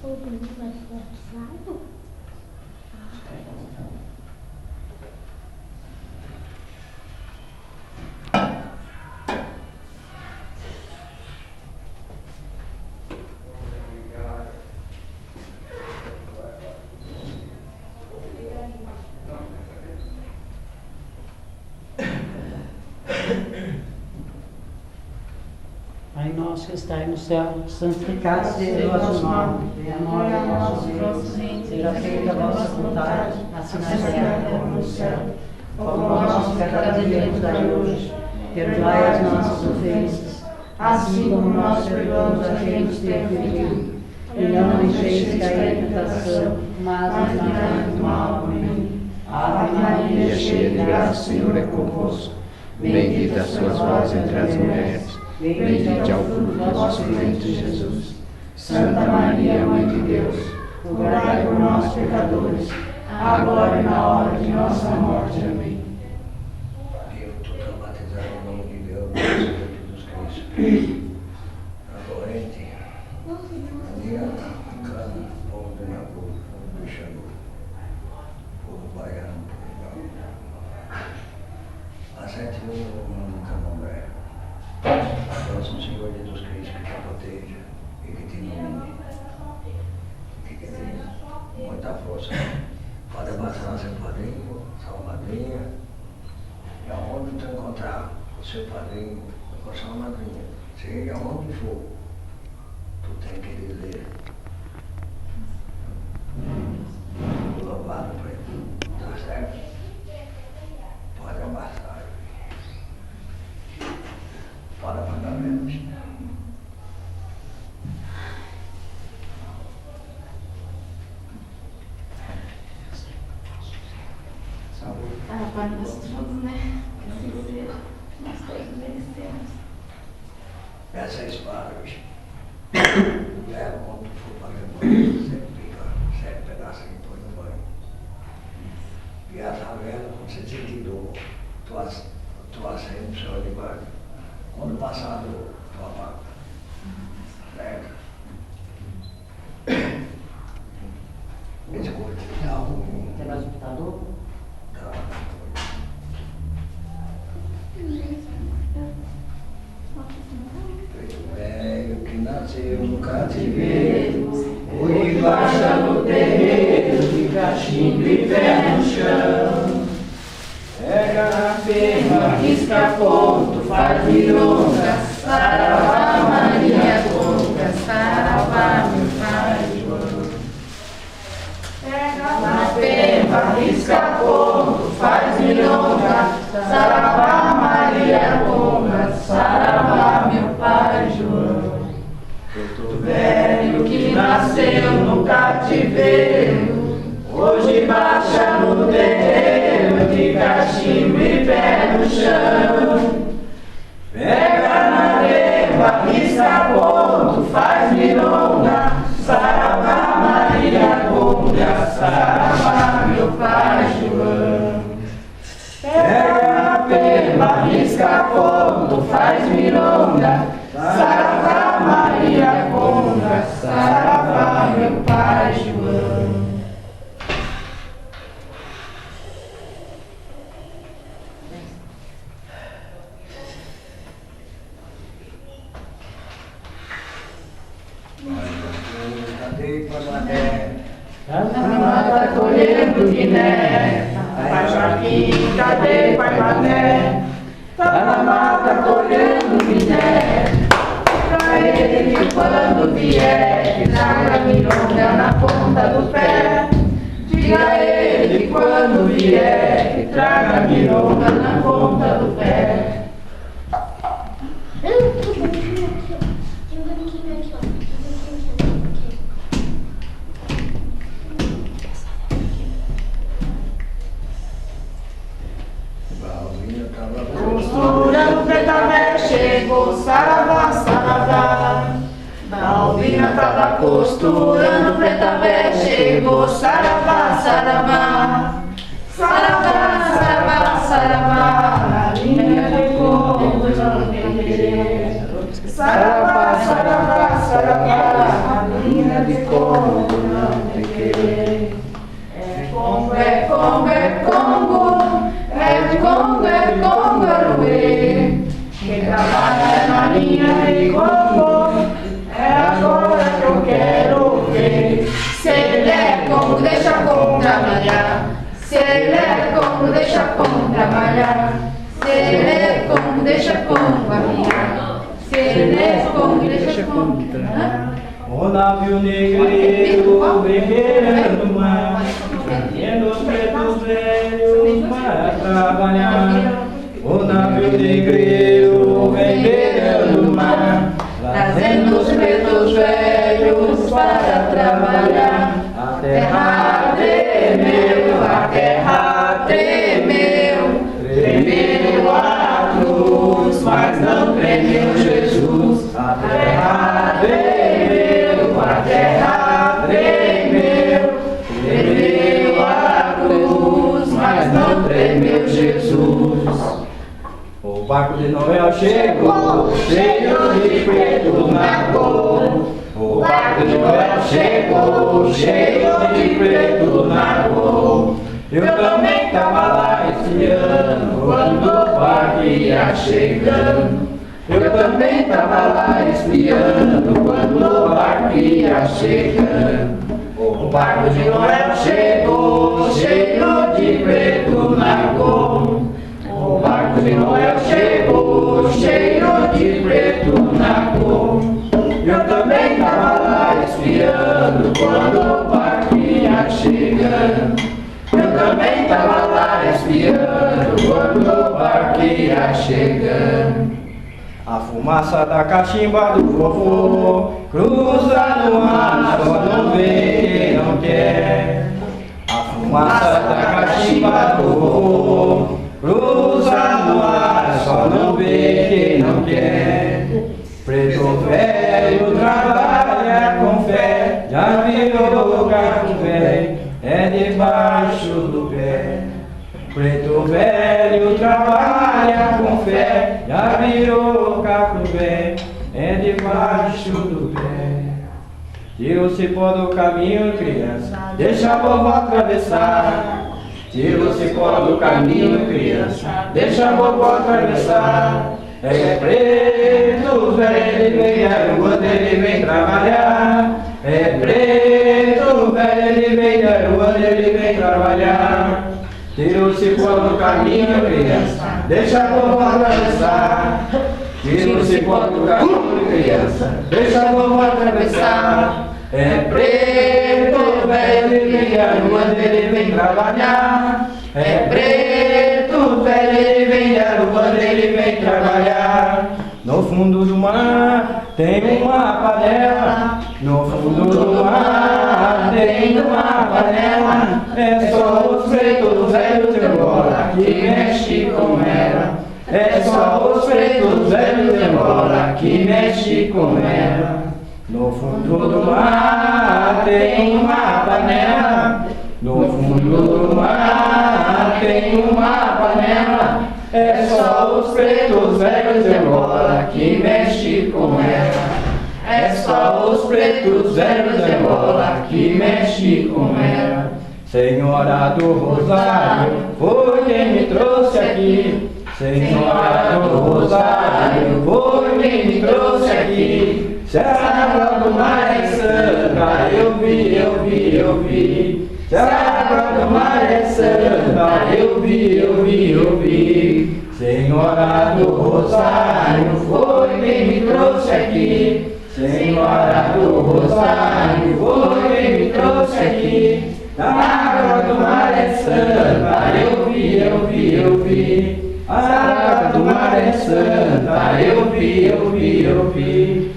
O Bruno vai ser batizado? Pai nosso que estais no céu, santificado seja o vosso nome, venha a nós o vosso reino, seja feita a vossa vontade, assim na terra como no céu. O pão nosso cada dia nos dai hoje, perdoai as nossas ofensas, assim como nós perdoamos a quem nos tem ofendido, e não nos deixeis cair em tentação, mas livrai-nos do mal. Amém. Ave Maria, cheia de graça, o Senhor é convosco. Bendita sois vós entre as mulheres, bendito é o fruto do vosso ventre, Jesus. Santa Maria, Mãe de Deus, rogai por nós, pecadores, agora e na hora de nossa morte. Amém. Eu estou batizado em nome de Deus, do Senhor Jesus Cristo. Agora, a minha cana, povo do Nabu, povo do Xangu, povo baiano, aceite o nome do Candomblé. Próximo Senhor Jesus Cristo, que te proteja e que te ilumine, que te dê muita força para abraçar seu padrinho, sua madrinha, e aonde tu encontrar o seu padrinho ou sua madrinha, seja onde for, tu tem que dizer louvado para ele, tá certo? Pode abraçar. Para pagar menos. Saúde. Para nós todos, né? Que assim seja. Nós todos merecemos. Essa espada, bicho. Leva quando tu for para o banho, você pica 7 pedacinhos e põe no banho. E a tabela, quando você sentir dor, tu acende o céu de banho. Quando passar do apaga. Certo? Escute, tá ruim. Tem mais um computador? Tá. Velho que nasceu no cativeiro, hoje baixa no terreiro, de cachimbo e pé no chão. Pega na ferma, risca ponto, faz milonga, saravá Maria Conga, saravá meu pai João. Pega na ferma, risca ponto, faz milonga, saravá Maria Conga, saravá meu pai João. Preto velho que nasceu no cativeiro, hoje baixa no terreiro, de cachimbo e pé no chão. Pega na leva, risca ponto, faz milonga, saravá Maria Conga, saravá meu pai João. Pega na peba, risca ponto, faz milonga, saravá Maria Conga, saravá meu pai João. Cadê Panané? Panamá tá colhendo Guiné. Pai Joaquim, cadê Panané? Panamá tá colhendo Guiné. Pra ele que quando vier, que traga milonga na ponta do pé. Diga a ele que quando vier, que traga milonga na ponta do pé. Costurando preta velha, chegou saravá, saravá. Balbina tava costurando, preta velha chegou, saravá, saravá. Saravá, saravá, saravá. deixa com trabalhar. Selecom, deixa com barriar. Selecom, deixa com trabalhar. O navio negreiro vem beirando o mar, trazendo os pretos velhos para trabalhar. O navio negreiro vem beirando o mar, Trazendo os pretos velhos para trabalhar. a Terra tremeu, a terra tremeu. Tremeu a cruz, mas não tremeu Jesus. a A terra tremeu, a terra tremeu. Tremeu a cruz, mas não tremeu Jesus. O barco de Noé chegou, cheio de preto na cor. O barco de Noé chegou, cheio de preto na cor. Eu também tava lá espiando quando o barco ia chegando. Eu também tava lá espiando quando o barco ia chegando. O barco de Noé chegou, cheio de preto na cor. O barco de Noé chegou, cheio de preto na cor. Eu também tava lá espiando quando o barco ia chegando. Eu também tava lá espiando quando o barco ia chegando. A fumaça da cachimba do vovô cruza no mar, só não vê quem não quer. A fumaça da cachimba do vovô cruza no ar, só não vê quem não quer. Preto velho trabalha com fé, já virou gato velho, é debaixo do pé. Preto velho trabalha com fé, já virou gato velho, é debaixo do pé. Tira o cipó do caminho, criança, deixa a vovó atravessar. Tira o cipó do caminho, criança, deixa a vovó atravessar. É preto velho, ele vem da rua, ele vem trabalhar. É preto velho, ele vem da rua, ele vem trabalhar. Tira o cipó do caminho, criança, deixa a vovó atravessar. Tira o cipó do caminho, criança, deixa a vovó atravessar. É preto velho, ele vem da rua, ele vem trabalhar. É preto velho, ele vem da rua, ele vem trabalhar. No fundo do mar tem uma panela. No fundo do mar tem uma panela. É só os pretos velhos de embora que mexe com ela. É só os pretos velhos de embora que mexe com ela. No fundo do mar tem uma panela. No fundo do mar tem uma panela. É só os pretos velhos de embora que mexe com ela. É só os pretos velhos de embora que mexe com ela. Senhora do Rosário, foi quem me trouxe aqui. Senhora do Rosário, foi quem me trouxe aqui. Se a água do mar é santa, eu vi, eu vi, eu vi. Se a água do mar é santa, eu vi, eu vi, eu vi. Senhora do Rosário, foi quem me trouxe aqui. Senhora do Rosário, foi quem me trouxe aqui. A água do mar é santa, eu vi, eu vi, eu vi. A água do mar é santa, eu vi, eu vi, eu vi.